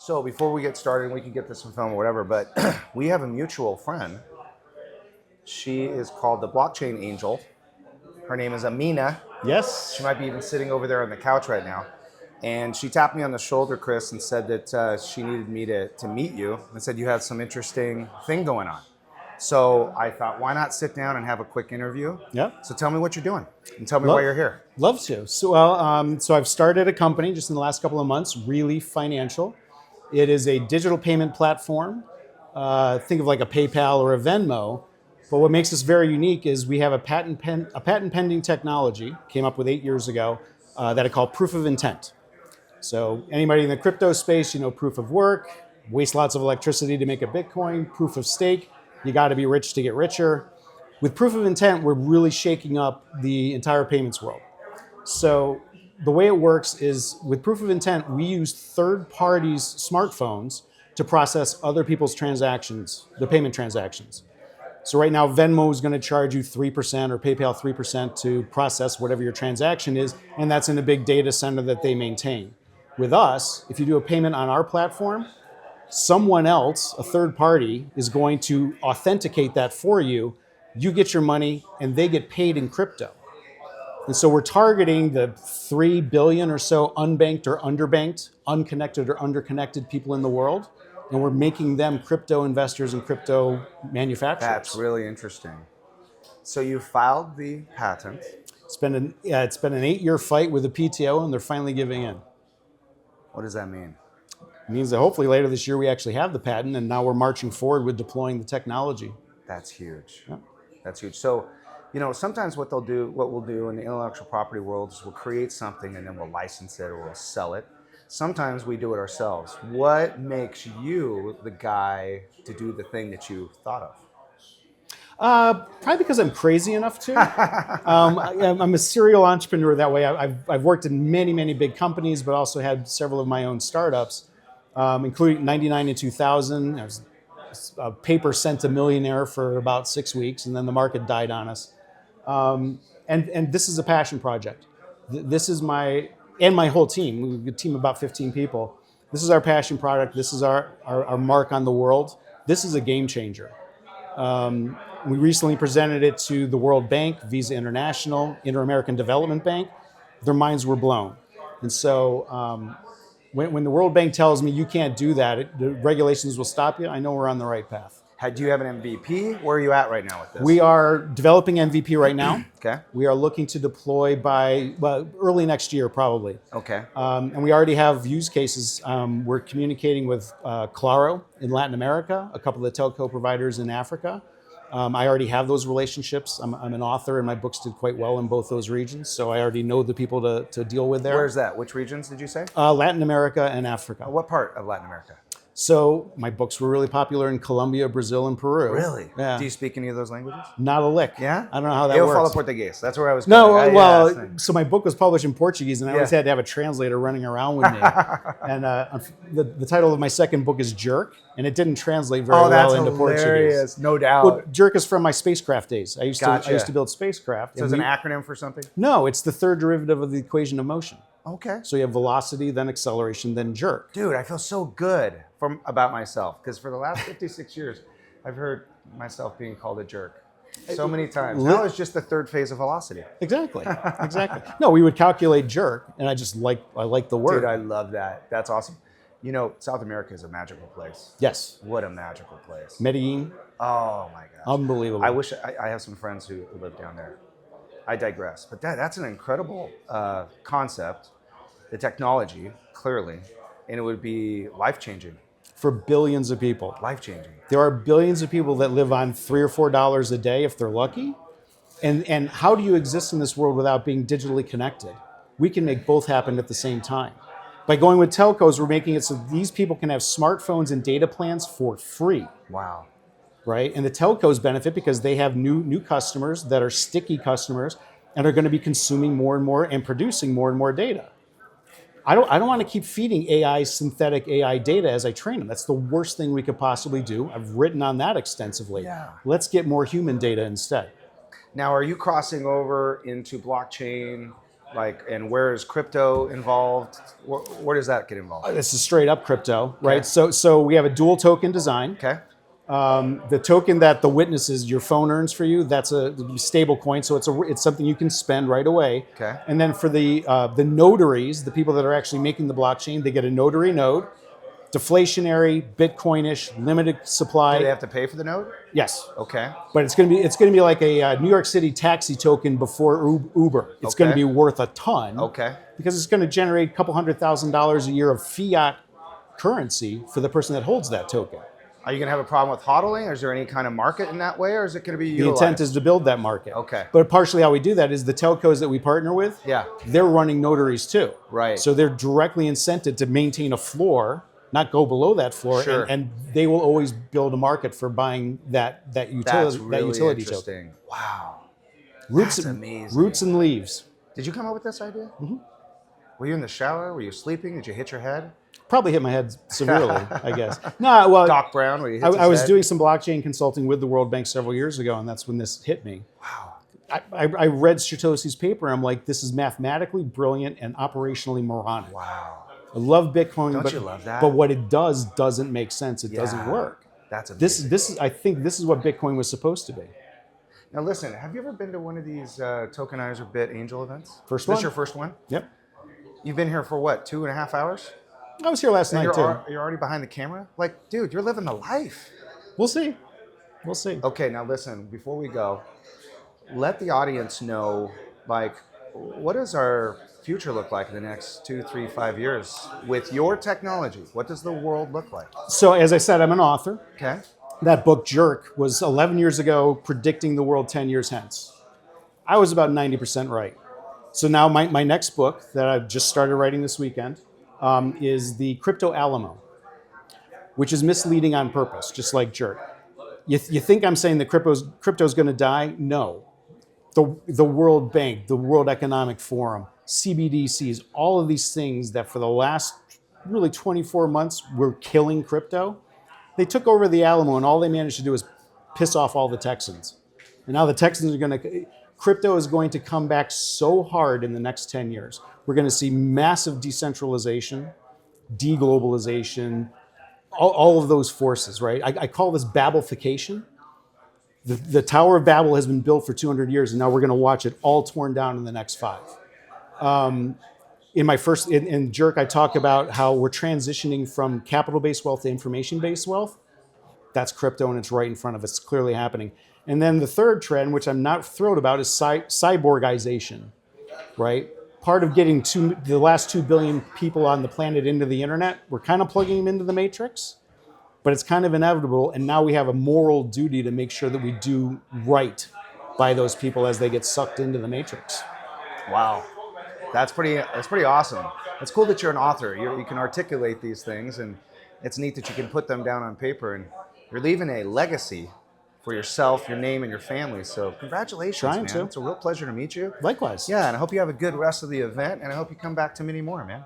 So before we get started, we can get this on film or whatever, but we have a mutual friend. She is called the Blockchain Angel. Her name is Amina. Yes. She might be even sitting over there on the couch right now. And she tapped me on the shoulder, Chris, and said that she needed me to meet you and said you had some interesting thing going on. So I thought, why not sit down and have a quick interview? Yeah. So tell me what you're doing and tell me why you're here. Love to. So, so I've started a company just in the last couple of months, Relief Financial. It is a digital payment platform. Think of like a PayPal or a Venmo. But what makes us very unique is we have a patent pending technology, came up with 8 years ago, that I call proof of intent. So anybody in the crypto space, you know, proof of work, waste lots of electricity to make a Bitcoin, proof of stake, you got to be rich to get richer. With proof of intent, we're really shaking up the entire payments world. So the way it works is with proof of intent, we use third parties' smartphones to process other people's transactions, the payment transactions. So right now, Venmo is going to charge you 3% or PayPal 3% to process whatever your transaction is, and that's in a big data center that they maintain. With us, if you do a payment on our platform, someone else, a third party, is going to authenticate that for you. You get your money, and they get paid in crypto. And so we're targeting the 3 billion or so unbanked or underbanked, unconnected or underconnected people in the world. And we're making them crypto investors and crypto manufacturers. That's really interesting. So you filed the patent. It's been an 8-year fight with the PTO, and they're finally giving in. What does that mean? It means that hopefully later this year we actually have the patent, and now we're marching forward with deploying the technology. That's huge. Yeah. That's huge. So, you know, sometimes what we'll do in the intellectual property world is we'll create something and then we'll license it or we'll sell it. Sometimes we do it ourselves. What makes you the guy to do the thing that you thought of? Probably because I'm crazy enough to. I'm a serial entrepreneur that way. I've worked in many, many big companies, but also had several of my own startups, including 99 and 2000. I was a paper sent a millionaire for about 6 weeks, and then the market died on us. And this is a passion project. This is my whole team. We have a team of about 15 people. This is our passion product. This is our mark on the world. This is a game changer. We recently presented it to the World Bank, Visa International, Inter-American Development Bank. Their minds were blown. And so when the World Bank tells me you can't do that, the regulations will stop you, I know we're on the right path. Do you have an MVP? Where are you at right now with this? We are developing MVP right now. Okay. We are looking to deploy by early next year, probably. Okay. And we already have use cases. We're communicating with Claro in Latin America, a couple of the telco providers in Africa. I already have those relationships. I'm an author, and my books did quite well in both those regions, so I already know the people to deal with there. Where's that? Which regions did you say? Latin America and Africa. What part of Latin America? So my books were really popular in Colombia, Brazil, and Peru. Really? Yeah. Do you speak any of those languages? Not a lick. Yeah? I don't know how that Eu works. falo português. That's where I was No, going. so my book was published in Portuguese, and I always had to have a translator running around with me. And the title of my second book is Jerk, and it didn't translate very well into Portuguese. No doubt. Well, Jerk is from my spacecraft days. I used to build spacecraft. So it's an acronym for something? No, it's the third derivative of the equation of motion. Okay. So you have velocity, then acceleration, then jerk. Dude, I feel so good about myself because for the last 56 years, I've heard myself being called a jerk so many times. Now it's just the third phase of velocity. Exactly. No, we would calculate jerk, and I like the word. Dude, I love that. That's awesome. You know, South America is a magical place. Yes. What a magical place. Medellin. Oh my gosh. Unbelievable. I wish I have some friends who live down there. I digress. But that's an incredible concept, the technology, clearly, and it would be life-changing. For billions of people. Life-changing. There are billions of people that live on $3 or $4 a day if they're lucky. And how do you exist in this world without being digitally connected? We can make both happen at the same time. By going with telcos, we're making it so these people can have smartphones and data plans for free. Wow. Right? And the telcos benefit because they have new customers that are sticky customers and are going to be consuming more and more and producing more and more data. I don't want to keep feeding AI synthetic AI data as I train them. That's the worst thing we could possibly do. I've written on that extensively. Yeah. Let's get more human data instead. Now, are you crossing over into blockchain Like, and where is crypto involved? Where does that get involved? This is straight up crypto, right? Okay. So we have a dual token design. Okay. The token that the witnesses, your phone earns for you, that's a stable coin, so it's something you can spend right away. Okay. And then for the notaries, the people that are actually making the blockchain, they get a notary node, deflationary, Bitcoinish, limited supply. Do they have to pay for the node? Yes. Okay. But it's going to be like a New York City taxi token before Uber. It's going to be worth a ton. Okay. Because it's going to generate a couple $100,000 a year of fiat currency for the person that holds that token. Are you going to have a problem with hodling? Or is there any kind of market in that way, or is it going to be The utilized? intent is to build that market. Okay. But partially how we do that is the telcos that we partner with, Yeah. they're running notaries too. Right. So they're directly incented to maintain a floor, not go below that floor, Sure. and they will always build a market for buying that utility That's really utility interesting. token. Wow. Roots, That's amazing. Roots and leaves. Did you come up with this idea? Mm-hmm. Were you in the shower? Were you sleeping? Did you hit your head? Probably hit my head severely, I guess. No, well, Doc Brown, where you hit I was head? doing some blockchain consulting with the World Bank several years ago, and that's when this hit me. Wow. I read Stratossi's paper, and I'm like, this is mathematically brilliant and operationally moronic. Wow. I love Bitcoin, Don't but, you love that? But what it does doesn't make sense. It doesn't Yeah. work. That's amazing. I think this is what Bitcoin was supposed to be. Now listen, have you ever been to one of these Tokenize or Bit Angel events? First This one. your first one? Yep. You've been here for what, 2.5 hours? I was here last And night too. you're already behind the camera? Like, dude, you're living the life. We'll see. We'll see. Okay, now listen, before we go, let the audience know, like, what does our future look like in the next 2, 3, 5 years with your technology? What does the world look like? So as I said, I'm an author. Okay. That book, Jerk, was 11 years ago predicting the world 10 years hence. I was about 90% right. So now my next book that I've just started writing this weekend is the Crypto Alamo, which is misleading on purpose, just like Jerk. You think I'm saying that crypto's going to die? No. The World Bank, the World Economic Forum, CBDCs, all of these things that for the last really 24 months were killing crypto, they took over the Alamo, and all they managed to do is piss off all the Texans. And now the Texans are going to... Crypto is going to come back so hard in the next 10 years. We're going to see massive decentralization, deglobalization, all of those forces, right? I call this Babelification. The Tower of Babel has been built for 200 years, and now we're going to watch it all torn down in the next 5. In Jerk, I talk about how we're transitioning from capital-based wealth to information-based wealth. That's crypto, and it's right in front of us. It's clearly happening. And then the third trend, which I'm not thrilled about, is cyborgization, right? Part of getting the last 2 billion people on the planet into the internet, we're kind of plugging them into the matrix, but it's kind of inevitable. And now we have a moral duty to make sure that we do right by those people as they get sucked into the matrix. Wow. That's pretty awesome. It's cool that you're an author. You can articulate these things, and it's neat that you can put them down on paper, and you're leaving a legacy for yourself, your name, and your family. So congratulations, Trying man. to. It's a real pleasure to meet you. Likewise. Yeah, and I hope you have a good rest of the event, and I hope you come back to many more, man.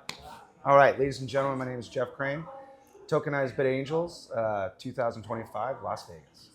All right, ladies and gentlemen, my name is Jeff Crane. Tokenize Bit Angels, 2025, Las Vegas.